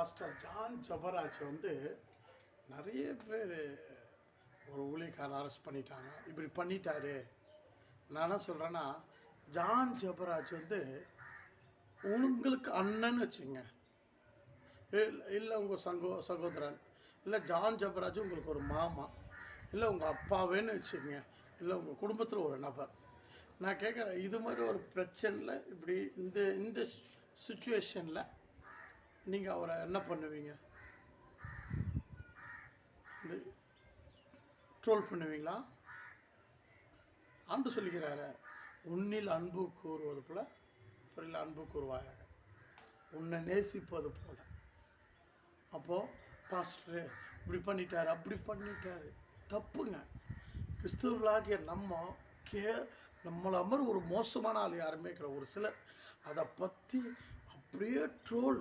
Pastor John Jebaraj வந்து நிறைய பேர் ஒரு ஊழியக்காரர் அரெஸ்ட் பண்ணிட்டாங்க, இப்படி பண்ணிட்டாரு. நான் என்ன சொல்கிறேன்னா, ஜான் ஜபராஜ் வந்து உங்களுக்கு அண்ணன்னு வச்சுங்க, இல்லை உங்கள் சகோதரன், இல்லை ஜான் ஜபராஜ் உங்களுக்கு ஒரு மாமா, இல்லை உங்கள் அப்பாவேன்னு வச்சுக்கோங்க, இல்லை உங்கள் குடும்பத்தில் ஒரு நபர். நான் கேட்குறேன், இது மாதிரி ஒரு பிரச்சனையில் இப்படி இந்த சுச்சுவேஷனில் நீங்கள் அவரை என்ன பண்ணுவீங்க? இந்த ட்ரோல் பண்ணுவீங்களா? ஆண்டு சொல்லிக்கிறாரு, உன்னில் அன்பு கூறுவது போல பிறரில் அன்பு கூறுவாயாக, உன்னை நேசிப்பது போல. அப்போது பாஸ்டர் இப்படி பண்ணிட்டார், அப்படி பண்ணிட்டார், தப்புங்க. கிறிஸ்துவர்களாகிய நம்மளை மாதிரி ஒரு மோசமான ஆள் யாருமே கிடையாது. ஒரு சிலர் அதை பற்றி அப்படியே ட்ரோல்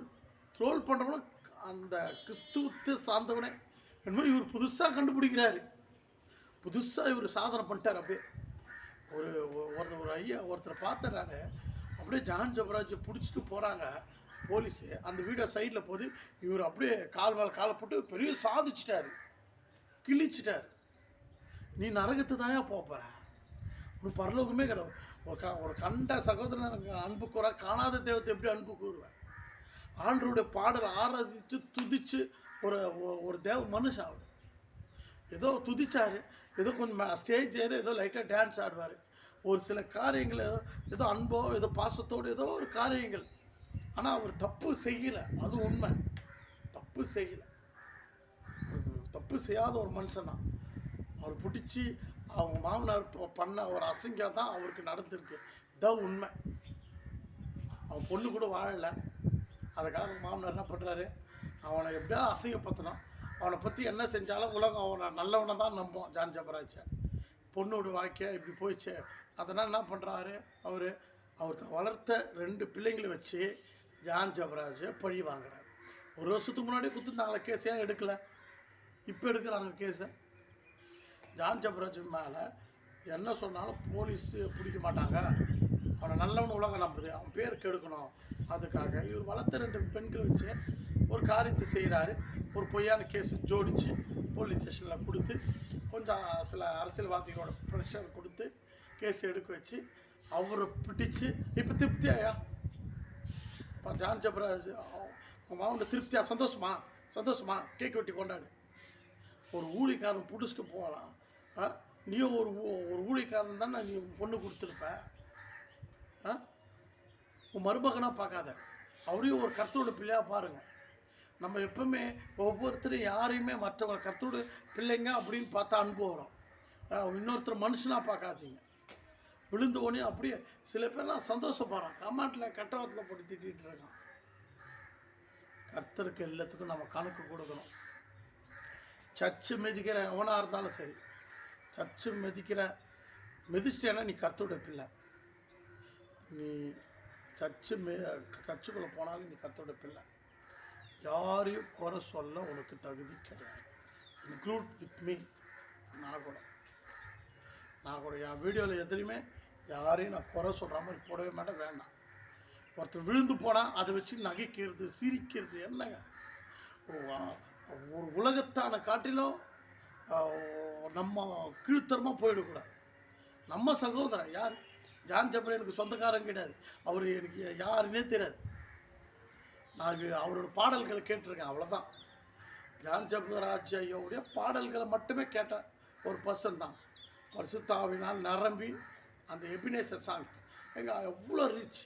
பண்ணுறவங்களும் அந்த கிறிஸ்துவத்தை சார்ந்தவனே என்னமோ இவர் புதுசாக கண்டுபிடிக்கிறாரு, புதுசாக இவர் சாதனை பண்ணிட்டார். அப்படியே ஒரு ஐயா ஒருத்தரை பார்த்தனால அப்படியே ஜான் ஜபராஜை பிடிச்சிட்டு போகிறாங்க போலீஸு. அந்த வீடியோ சைடில் போது இவர் அப்படியே கால் மேலே காலை போட்டு பெரிய சாதிச்சிட்டாரு, கிழிச்சிட்டார். நீ நரகத்து தாயா போகிற, உனக்கு பரலோகமே கிடையாது. ஒரு கண்ட சகோதரன் அன்பு கூற, காணாத தெய்வத்தை எப்படி அன்பு கூறுவேன்? ஆண்டவருடைய பாடல் ஆராதித்து துதித்து ஒரு தேவ மனுஷன் அவர் ஏதோ துதிச்சார், ஏதோ கொஞ்சம் ஸ்டேஜ் ஏறி ஏதோ லைட்டாக டான்ஸ் ஆடுவார். ஒரு சில காரியங்கள் ஏதோ அன்போ ஏதோ பாசத்தோடு ஏதோ ஒரு காரியங்கள். ஆனால் அவர் தப்பு செய்யலை, அது உண்மை. தப்பு செய்யலை, தப்பு செய்யாத ஒரு மனுஷன் தான். அவர் பிடிச்சி அவங்க மாமனார் பண்ண ஒரு அசிங்கம் தான் அவருக்கு நடந்திருக்கு, இதான் உண்மை. அவன் பொண்ணு கூட வாழலை, அதுக்காக மாமனார் என்ன பண்ணுறாரு, அவனை எப்படியா அசிங்கப்படுத்தணும். அவனை பற்றி என்ன செஞ்சாலும் உலகம் அவனை நல்லவனை தான் நம்பும். ஜான் ஜபராஜை பொண்ணோட வாக்கிய இப்படி போயிடுச்சு. அதனால் என்ன பண்ணுறாரு, அவர் வளர்த்த 2 பிள்ளைங்களை வச்சு ஜான் ஜபராஜை பழி வாங்குறாரு. ஒரு வருஷத்துக்கு முன்னாடி கொடுத்துருந்தாங்களே கேஸ், ஏன் எடுக்கலை? இப்போ எடுக்கிறாங்க கேஸை. ஜான் ஜபராஜ் மேலே என்ன சொன்னாலும் போலீஸு பிடிக்க மாட்டாங்க, அவனை நல்லவன் உலகம் நம்புது, அவன் பேர் கெடுக்கணும். அதுக்காக இவர் வளர்த்த 2 பெண்கள் வச்சு ஒரு காரியத்தை செய்கிறாரு. ஒரு பொய்யான கேஸு ஜோடித்து போலீஸ் ஸ்டேஷனில் கொடுத்து கொஞ்சம் சில அரசியல்வாதிகளோட ப்ரெஷர் கொடுத்து கேஸ் எடுக்க வச்சு அவரை பிடிச்சி இப்போ திருப்தியாயா இப்போ ஜான் ஜபராஜ் உங்கள் மாவட்ட திருப்தியா? சந்தோஷமா கேக் வெட்டி கொண்டாடு. ஒரு ஊழிக்காரன் பிடிச்சிட்டு போகலாம். நீயும் ஒரு ஊழிக்காரன் தானே, நீ பொண்ணு கொடுத்துருப்ப. உன் மருமகனாக பார்க்காத, அவரையும் ஒரு கர்த்தரோட பிள்ளையாக பாருங்கள். நம்ம எப்பவுமே ஒவ்வொருத்தரும் யாரையுமே மற்றவங்க கர்த்தரோட பிள்ளைங்க அப்படின்னு பார்த்தா அன்பு வரும். இன்னொருத்தர் மனுஷனாக பார்க்காதீங்க. விழுந்து ஓனே அப்படியே சில பேர்லாம் சந்தோஷப்படுறான், கமெண்ட்டில் கட்டவத்தில் போட்டு திட்டிகிட்டு இருக்கான். கர்த்தருக்கு எல்லாத்துக்கும் நம்ம கணக்கு கொடுக்கணும். சர்ச்சு மிதிக்கிற எவனாக இருந்தாலும் சரி, சர்ச்சு மிதிச்சிட்டேன்னா நீ கர்த்தரோட பிள்ளை. நீ சர்ச்சுக்குள்ளே போனாலும் நீ கர்த்தரோட பிள்ளை. யாரையும் குறை சொல்ல உனக்கு தகுதி கிடையாது, இன்க்ளூட் வித் மீ. நான் கூட என் வீடியோவில் எதுலையுமே யாரையும் நான் குறை சொல்கிற மாதிரி போடவே மாட்டேன். வேண்டாம். ஒருத்தர் விழுந்து போனால் அதை வச்சு நகைக்கிறது, சிரிக்கிறது என்னங்க? ஒரு உலகத்தான காட்டிலும் நம்ம கீழ்த்தரமாக போயிடக்கூடாது. நம்ம சகோதரன் யார்? ஜான் ஜபராஜ் எனக்கு சொந்தக்காரன் கிடையாது, அவர் எனக்கு யாருன்னே தெரியாது. நான் அவரோட பாடல்களை கேட்டிருக்கேன், அவ்வளோதான். ஜான் ஜபராஜ் ஐயோடைய பாடல்களை மட்டுமே கேட்ட ஒரு பர்சன் தான். பரிசுத்த ஆவியினால் நிரம்பி அந்த எபினேசர் சாங்ஸ் எவ்வளோ ரீச்.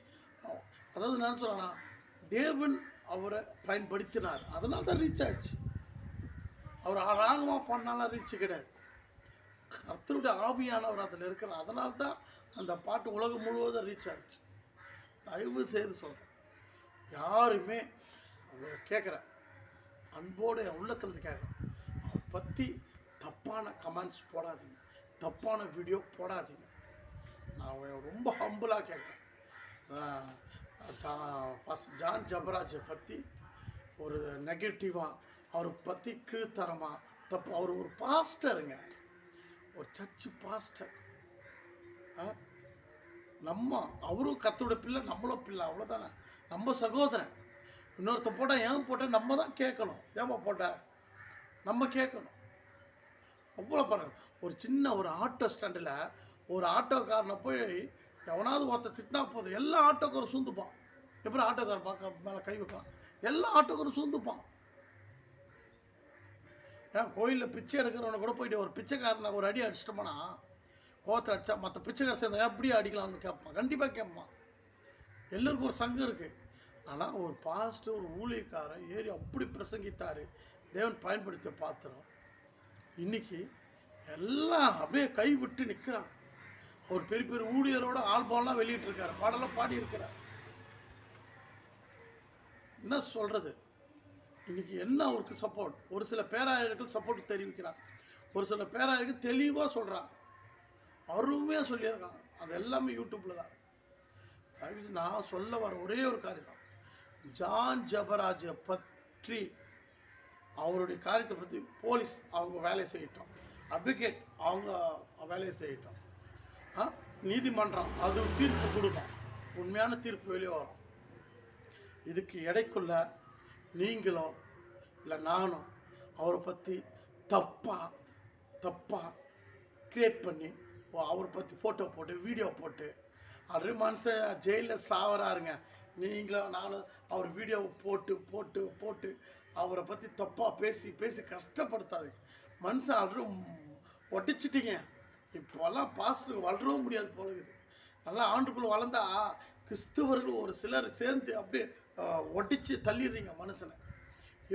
அதாவது நான் சொல்கிறேன்னா, தேவன் அவரை பயன்படுத்தினார், அதனால தான் ரீச் ஆகிடுச்சு. அவர் ராகமாக பண்ணாலும் ரீச் கிடையாது. கர்த்தருடைய ஆவியானவர் அதில் இருக்கிறார், அதனால தான் அந்த பாட்டு உலகம் முழுவதும் ரீச் ஆகிடுச்சு. தயவு செய்து சொல்கிறேன், யாருமே அவங்க கேட்குறேன், அன்போடு உள்ளத்தில் கேட்குறேன், அவரை பற்றி தப்பான கமெண்ட்ஸ் போடாதீங்க, தப்பான வீடியோ போடாதீங்க. நான் ரொம்ப ஹம்பிளாக கேட்குறேன். ஜான் ஜபராஜை பற்றி ஒரு நெகட்டிவாக, அவரை பற்றி கீழ்த்தரமாக தப்பு. அவர் ஒரு பாஸ்டருங்க, ஒரு சர்ச்சு பாஸ்டர். அவரும் கர்த்தருடைய பிள்ளை, நம்மளும் பிள்ளை, அவ்வளோதானே. நம்ம சகோதரன். இன்னொருத்த போட்டால் ஏன் போட்ட நம்ம தான் கேட்கணும். ஏமா போட்ட நம்ம கேட்கணும். அவ்வளோ பாருங்க, ஒரு சின்ன ஒரு ஆட்டோ ஸ்டாண்டில் ஒரு ஆட்டோக்காரனை போய் எவனாவது ஒருத்தர் திட்டினா போதும், எல்லா ஆட்டோக்காரும் சூழ்ந்துப்பான். எப்படி ஆட்டோக்காரன் பார்க்க மேலே கை வைப்பான், எல்லா ஆட்டோக்காரும் சூழ்ந்துப்பான். ஏன் கோயிலில் பிச்சை எடுக்கிறவனை கூட போயிட்டு ஒரு பிச்சைக்காரனை ஒரு அடி அடிச்சிட்டோம்னா கோவத்தில் அடித்தா மற்ற பிச்சைக்காரன் சேர்ந்தா எப்படியே அடிக்கலாம்னு கேட்பான், கண்டிப்பாக கேட்பான். எல்லோருக்கும் ஒரு சங்கம் இருக்குது. ஆனால் ஒரு பாஸ்டர் ஒரு ஊழியக்காரன் ஏறி அப்படி பிரசங்கித்தார், தேவன் பயன்படுத்த பாத்திரம். இன்னைக்கு எல்லாம் அப்படியே கை விட்டு நிற்கிறான். அவர் பெரிய பெரிய ஊழியரோட ஆல்பம்லாம் வெளியிட்டிருக்காரு, பாடலாம் பாடி இருக்கிறார். என்ன சொல்கிறது, இன்னைக்கு என்ன அவருக்கு சப்போர்ட். ஒரு சில பேராயர்கள் சப்போர்ட் தெரிவிக்கிறாங்க, ஒரு சில பேராயர்கள் தெளிவாக சொல்கிறாங்க, அருமையாக சொல்லியிருக்காங்க. அது எல்லாமே யூடியூப்பில் தான். நான் சொல்ல வர ஒரே ஒரு காரியம் தான், ஜான் ஜெபராஜை பற்றி அவருடைய காரியத்தை பற்றி போலீஸ் அவங்க வேலையை செய்யட்டும், அட்வொகேட் அவங்க வேலையை செய்யட்டும், நீதிமன்றம் அது தீர்ப்பு கொடுக்கும், உண்மையான தீர்ப்பு வெளியே வரும். இதுக்கு இடைக்குள்ள நீங்களோ இல்லை நானும் அவரை பற்றி தப்பாக கிரியேட் பண்ணி அவரை பற்றி ஃபோட்டோ போட்டு வீடியோ போட்டு ஆல்ரெடி மனுஷன் ஜெயிலில் சாவறாருங்க, நீங்களும் நானும் அவர் வீடியோவை போட்டு அவரை பற்றி தப்பாக பேசி கஷ்டப்படுத்தாதுங்க. மனுஷன் ஆல்ரெடி ஒட்டிச்சிட்டிங்க. இப்போல்லாம் பாஸ்டருக்கு வளரவும் முடியாது போல இருக்குது. நல்லா ஆண்டுக்குள்ளே வளர்ந்தா கிறிஸ்தவர்கள் ஒரு சிலர் சேர்ந்து அப்படியே ஒட்டிச்சு தள்ளிடுறீங்க மனுஷனை.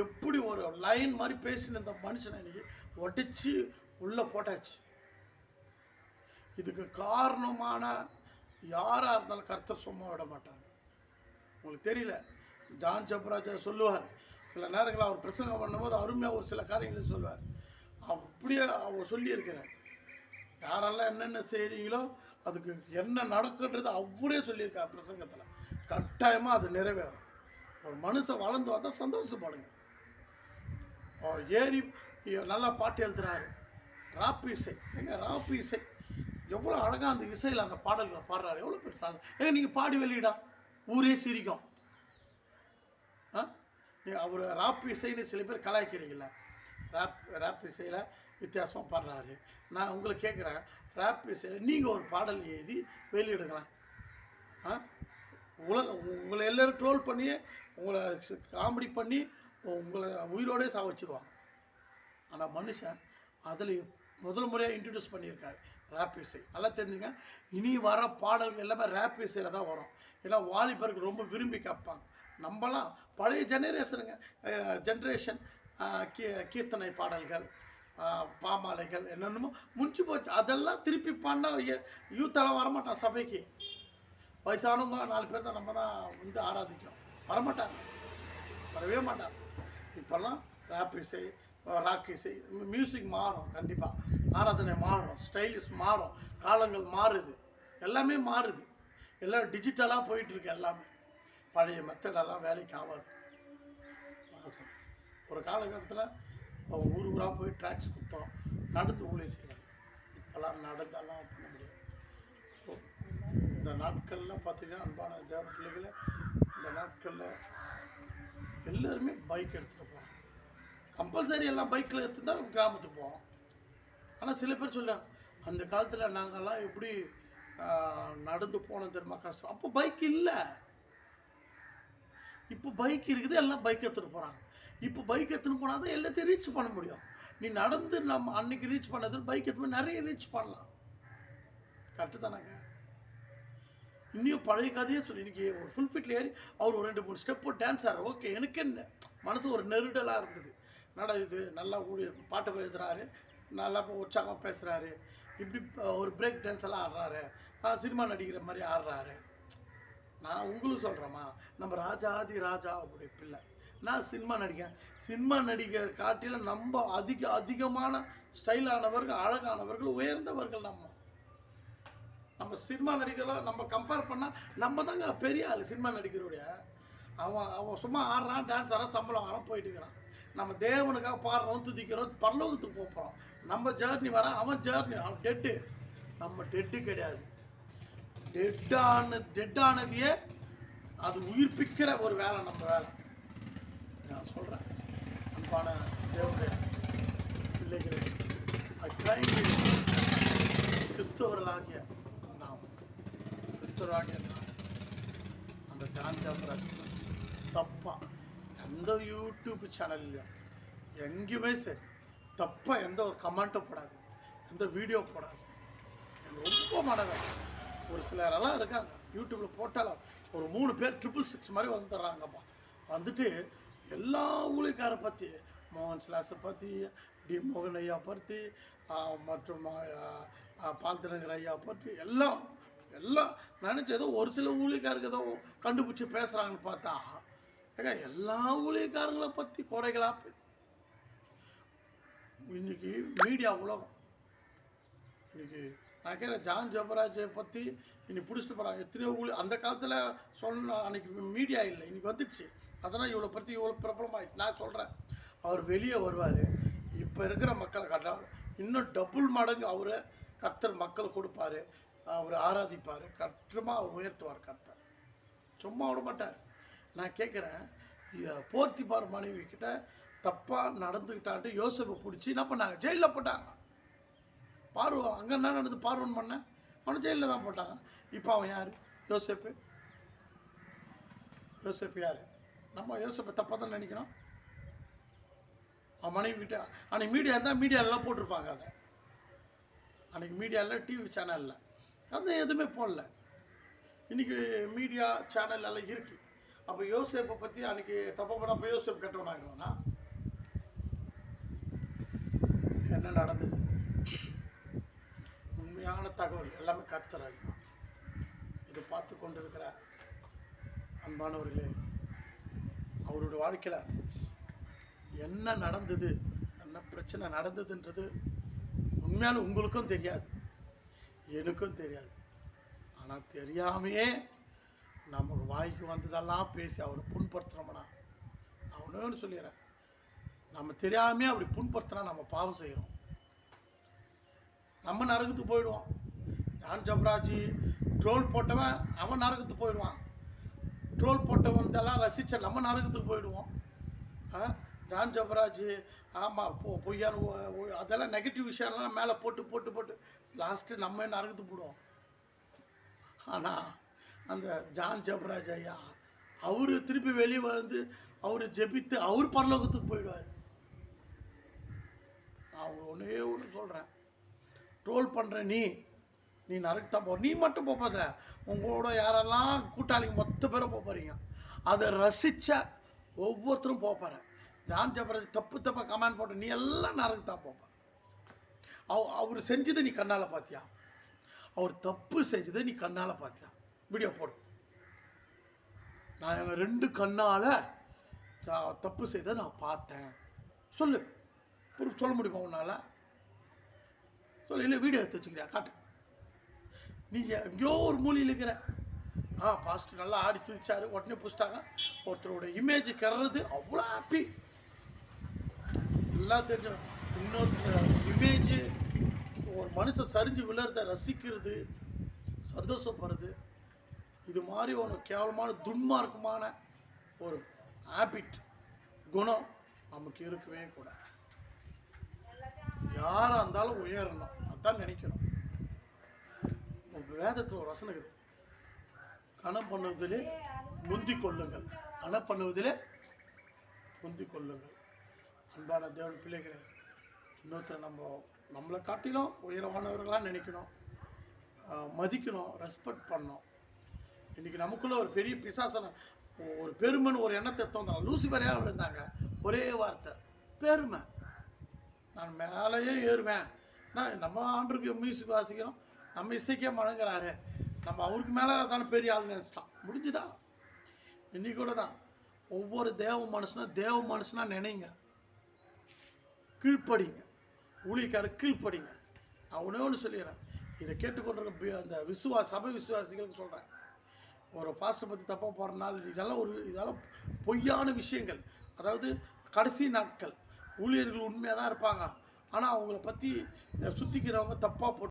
எப்படி ஒரு லைன் மாதிரி பேசின இந்த மனுஷனை இன்னைக்கு ஒட்டிச்சு உள்ளே போட்டாச்சு. இதுக்கு காரணமான யாராக இருந்தாலும் கர்த்தர் சும்மா விட மாட்டாங்க. உங்களுக்கு தெரியல, ஜான் ஜெபராஜா சொல்லுவார், சில நேரங்களில் அவர் பிரசங்கம் பண்ணும்போது அருமையாக ஒரு சில காரியங்களை சொல்லுவார். அப்படியே அவர் சொல்லியிருக்கிறார், யாரெல்லாம் என்னென்ன செய்கிறீங்களோ அதுக்கு என்ன நடக்குன்றது அவரே சொல்லியிருக்கார் பிரசங்கத்தில். கட்டாயமாக அது நிறைவேறும். ஒரு மனுஷன் வளர்ந்து வந்தால் சந்தோஷப்படுங்க. ஏறி நல்லா பாட்டு எழுதுறாரு, ராப்பு இசை. ராப்பு இசை எவ்வளோ அழகாக அந்த இசையில் அந்த பாடல்களை பாடுறாரு, எவ்வளோ பேர் தாங்க. நீங்கள் பாடி வெளியிடா ஊரே சிரிக்கும். அவர் ராப் இசைன்னு சில பேர் கலாய்க்கிறீங்கள, ராப் இசையில் வித்தியாசமாக பாடுறாரு. நான் உங்களை கேட்குறேன், ராப் இசையில் நீங்கள் ஒரு பாடல் எழுதி வெளியிடுங்களேன். உங்களை எல்லோரும் ட்ரோல் பண்ணி உங்களை காமெடி பண்ணி உங்களை உயிரோடே சாவச்சிருவாங்க. ஆனால் மனுஷன் அதில் முதல் முறையாக இன்ட்ரடியூஸ் பண்ணியிருக்காரு ரேப் இசை. நல்லா தெரிஞ்சுங்க, இனி வர பாடல்கள் எல்லாமே ரேப் இசையில் தான் வரும். ஏன்னா வாலிபருக்கு ரொம்ப விரும்பி கேட்பாங்க. நம்மலாம் பழைய ஜென்ரேஷன் கீர்த்தனை பாடல்கள், பாமாலைகள் என்னென்னமோ முடிஞ்சு போச்சு. அதெல்லாம் திருப்பி பாடினா யூத்தெல்லாம் வரமாட்டான் சபைக்கு. வயசானவங்க 4 பேர் தான் நம்ம தான் வந்து ஆராதிக்கிறோம், வரமாட்டாங்க, வரவே மாட்டாங்க. இப்போல்லாம் ரேப் இசை, ராக் இசை, மியூசிக் மாறும், கண்டிப்பாக ஆராதனை மாறும், ஸ்டைலிஷ் மாறும், காலங்கள் மாறுது, எல்லாமே மாறுது, எல்லாம் டிஜிட்டலாக போயிட்டுருக்கு. எல்லாமே பழைய மெத்தடெல்லாம் வேலைக்கு ஆகாது. ஒரு காலகட்டத்தில் ஊராக போய் ட்ராக்ஸ் கொடுத்தோம், நடந்து ஊழியம் செய்யலாம். இப்போல்லாம் நடந்தெல்லாம் பண்ண முடியாது. ஸோ இந்த நாட்களில் பார்த்தீங்கன்னா அன்பான தேவ பிள்ளைகளை, இந்த நாட்களில் எல்லோருமே பைக் எடுத்துகிட்டு போகிறோம். கம்பல்சரி எல்லாம் பைக்கில் எடுத்துருந்தா கிராமத்துக்கு போவோம். ஆனால் சில பேர் சொல்லுவாங்க, அந்த காலத்தில் நாங்கள்லாம் எப்படி நடந்து போனோம் தெரியுமா, கஷ்டம். அப்போ பைக் இல்லை, இப்போ பைக் இருக்குது, எல்லாம் பைக் எடுத்துகிட்டு போகிறாங்க. இப்போ பைக் எடுத்துன்னு போனால் தான் எல்லாத்தையும் ரீச் பண்ண முடியும். நீ நடந்து நம்ம அன்னைக்கு ரீச் பண்ணது பைக் எடுத்து நிறைய ரீச் பண்ணலாம். கரெக்டு தானாங்க? இன்னும் பழைய கதையே சொல்லி இன்றைக்கி ஒரு ஃபுல் ஃபிட்டில் ஏறி அவர் ஒரு 2-3 ஸ்டெப்பு டான்ஸ் ஆடுற. ஓகே, எனக்கு என்ன மனசு ஒரு நெருடலாக இருந்தது. இது நல்லா பாட்டு எழுதுறாரு, நல்லா உற்சாகமாக பேசுகிறாரு, இப்படி ஒரு பிரேக் டான்ஸ் எல்லாம் ஆடுறாரு, சினிமா நடிக்கிற மாதிரி ஆடுறாரு. நான் உங்களுக்கு சொல்கிறேம்மா, நம்ம ராஜாதி ராஜா அப்படி பிள்ளை. நான் சினிமா நடிகர் காட்டில் நம்ம அதிகமான ஸ்டைலானவர்கள், அழகானவர்கள், உயர்ந்தவர்கள். நம்ம சினிமா நடிகர்களாக நம்ம கம்பேர் பண்ணால் நம்ம தாங்க பெரிய ஆள். சினிமா நடிகருடைய அவன் சும்மா ஆடுறான், டான்ஸ் ஆடுறான், சம்பளம் வரான், போயிட்டு இருக்கிறான். நம்ம தேவனுக்காக பாடுறோம், துதிக்கிறோம், பரலோகத்துக்கு போகிறோம். நம்ம ஜேர்னி வரான், அவன் ஜேர்னி, அவன் டெட்டு. நம்ம டெட்டு கிடையாது. டெட்டானதையே அது உயிர்ப்பிக்கிற ஒரு வேலை நம்ம வேலை. நான் சொல்கிறேன், அன்பான தேவனுடைய பிள்ளைகளை, கிறிஸ்தவர்களாகிய நாம் அந்த ஜான் ஜபராஜ் தப்பாக எந்த யூடியூப் சேனல்லையும் எங்கேயுமே சரி தப்பாக எந்த ஒரு கமெண்ட்டும் போடாது, எந்த வீடியோ போடாது. எனக்கு ரொம்ப மனவேன். ஒரு சிலரெல்லாம் இருக்காங்க யூடியூப்பில் போட்டாலும் ஒரு 3 பேர் 666 மாதிரி வந்துடுறாங்கப்பா. வந்துட்டு எல்லா ஊழியக்காரை பற்றி, மோகன் சிலாசை பற்றி, டி மோகன் ஐயா பற்றி, மற்றும் பால்தினகர் ஐயா பற்றி எல்லாம் நினச்சி ஏதோ ஒரு சில ஊழியக்காருக்கு ஏதோ கண்டுபிடிச்சி பேசுகிறாங்கன்னு பார்த்தா எல்லா ஊழியக்காரங்களை பற்றி குறைகளாக பேசு. இன்னைக்கு மீடியா உலகம். இன்னைக்கு நான் கேட்குறேன், ஜான் ஜபராஜை பற்றி இன்னைக்கு பிடிச்சிட்டு போகிறாங்க. எத்தனையோ அந்த காலத்தில் சொன்ன அன்றைக்கி மீடியா இல்லை, இன்றைக்கி வந்துடுச்சு. அதனால் இவ்வளோ பற்றி இவ்வளோ பிரபலமாகிடுச்சு. நான் சொல்கிறேன், அவர் வெளியே வருவார், இப்போ இருக்கிற மக்களை காட்டால் இன்னும் டபுள் மடங்கு அவரை கர்த்தர் மக்கள் கொடுப்பார், அவர் ஆராதிப்பார், கற்றமாக அவர் உயர்த்துவார் கர்த்தர். சும்மா விட மாட்டார். நான் கேட்குறேன், போர்த்திபார் மனைவி கிட்ட தப்பாக நடந்துக்கிட்டான்ட்டு யோசேப்பை பிடிச்சி என்ன பண்ணாங்க, ஜெயிலில் போட்டாங்க. அங்கே என்ன நடந்து பார்வன் பண்ண அவனை ஜெயிலில் தான் போட்டாங்க. இப்போ அவன் யார்? யோசேப்பு யார்? நம்ம யோசேப்பை தப்பாக தான் நினைக்கணும். அவன் மனைவி கிட்ட அன்றைக்கி மீடியா இருந்தால் மீடியாலெலாம் போட்டிருப்பாங்க. அதை அன்றைக்கி மீடியாவில் டிவி சேனலில் அது எதுவுமே போடல. இன்றைக்கி மீடியா சேனல் எல்லாம் இருக்குது. அப்போ யோசேப்பை பற்றி அன்றைக்கி தப்பாக போனால் அப்போ யோசேப் கெட்டவனாகிடுவானா? என்ன நடந்தது? உண்மையான தகவல் எல்லாமே கர்த்தராக. இதை பார்த்து கொண்டு இருக்கிற அன்பானவர்களே, அவருடைய வாழ்க்கையில் என்ன நடந்தது, என்ன பிரச்சனை நடந்ததுன்றது உண்மையாலும் உங்களுக்கும் தெரியாது, எனக்கும் தெரியாது. ஆனால் தெரியாமையே நமக்கு வாய்க்கு வந்ததெல்லாம் பேசி அவரை புண்படுத்துகிறோம்னா, நான் ஒன்று சொல்லிடுறேன், நம்ம தெரியாமே அப்படி புண்படுத்தினா நம்ம பாவம் செய்கிறோம், நம்ம நரகத்துக்கு போயிடுவோம். ஜான் ஜபராஜி ட்ரோல் போட்டவன் அவன் நரகத்துக்கு போயிடுவான். ட்ரோல் போட்டவன் இதெல்லாம் ரசித்த நம்ம நரகத்துக்கு போயிடுவோம். ஜான் ஜபராஜ் ஆமாம் பொய்யான அதெல்லாம் நெகட்டிவ் விஷயம்லாம் மேலே போட்டு லாஸ்ட்டு நம்ம நரகத்துக்கு போடுவோம். ஆனால் அந்த ஜான் ஜபராஜ் ஐயா அவர் திருப்பி வெளியே வந்து அவர் ஜெபித்து அவர் பரலோகத்துக்கு போயிடுவார். நான் ஒன்றே ஒன்று சொல்கிறேன், ட்ரோல் பண்ணுற நீ நரகத்தான் போ. நீ மட்டும் போகாத, உங்களோட யாரெல்லாம் கூட்டாளிங்க மொத்த பேரும் போகிறீங்க. அதை ரசித்த ஒவ்வொருத்தரும் போப்பார். ஜான் ஜபராஜ் தப்பாக கமெண்ட் போட்டு நீ எல்லாம் நரகத்தான் போப்பார். அவர் செஞ்சதை நீ கண்ணால் பார்த்தியா? அவர் தப்பு செஞ்சதை நீ கண்ணால் பார்த்தியா? வீடியோ போடு. நான் 2 கண்ணால் தப்பு செய்ததை நான் பார்த்தேன். சொல்லு, சொல்ல முடியுமா உன்னால்? சொல்லு. இல்லை வீடியோ எடுத்து வச்சுக்கிறியா? காட்டு. நீங்கள் எங்கேயோ ஒரு மூலையில் இருக்கிற பாஸ்டர் நல்லா ஆடி துதிச்சாரு, உடனே பிடிச்சிட்டாங்க. ஒருத்தரோட இமேஜ் கிடறது அவ்வளோ ஹாப்பி. எல்லாம் தெரிஞ்ச இன்னொரு இமேஜ் ஒரு மனுஷன் சரிஞ்சு விழுறத ரசிக்கிறது, சந்தோஷப்படுறது, இது மாதிரி ஒரு கேவலமான துன்மார்க்கமான ஒரு ஹேபிட் குணம் நமக்கு இருக்கவே கூடாது. யாராக இருந்தாலும் உயரணும், அதான் நினைக்கணும். வேதத்தில் ஒரு வசனம் இருக்குது, கணம் பண்ணுவதிலே முந்தி கொள்ளுங்கள், கணம் பண்ணுவதிலே முந்தி கொள்ளுங்கள். அன்பான தேவன் பிள்ளைகளை, இன்னொருத்தர் நம்மளை காட்டிலும் உயரமானவர்களாக நினைக்கணும், மதிக்கணும், ரெஸ்பெக்ட் பண்ணணும். இன்றைக்கி நமக்குள்ளே ஒரு பெரிய பிசாசனை ஒரு பெருமைன்னு ஒரு எண்ணத்தை தோன்றாங்க. லூசிபரையாக இருந்தாங்க, ஒரே வார்த்தை பெருமை. நான் மேலேயே ஏறுவேன், நான் நம்ம ஆண்டுக்கு மியூசிக் வாசிக்கிறோம், நம்ம இசைக்கே வழங்குறாரு, நம்ம அவருக்கு மேலே தானே பெரிய ஆள் நினச்சிட்டான். முடிஞ்சுதான். இன்னைக்கு கூட தான் ஒவ்வொரு தேவ மனுஷனாக நினைங்க, கீழ்ப்படிங்க, ஊழியக்கார கீழ்ப்படிங்க. நான் ஒன்று சொல்லிடுறேன், இதை கேட்டுக்கொண்டிருக்க அந்த சபை விசுவாசிகளுக்கு சொல்கிறேன், ஒரு பாஸ்டர் பற்றி தப்பாக போகிறனால இதெல்லாம் பொய்யான விஷயங்கள். அதாவது கடைசி நாட்கள் ஊழியர்கள் உண்மையாக தான் இருப்பாங்க, ஆனால் அவங்கள பற்றி சுற்றிக்கிறவங்க தப்பாக போட்டு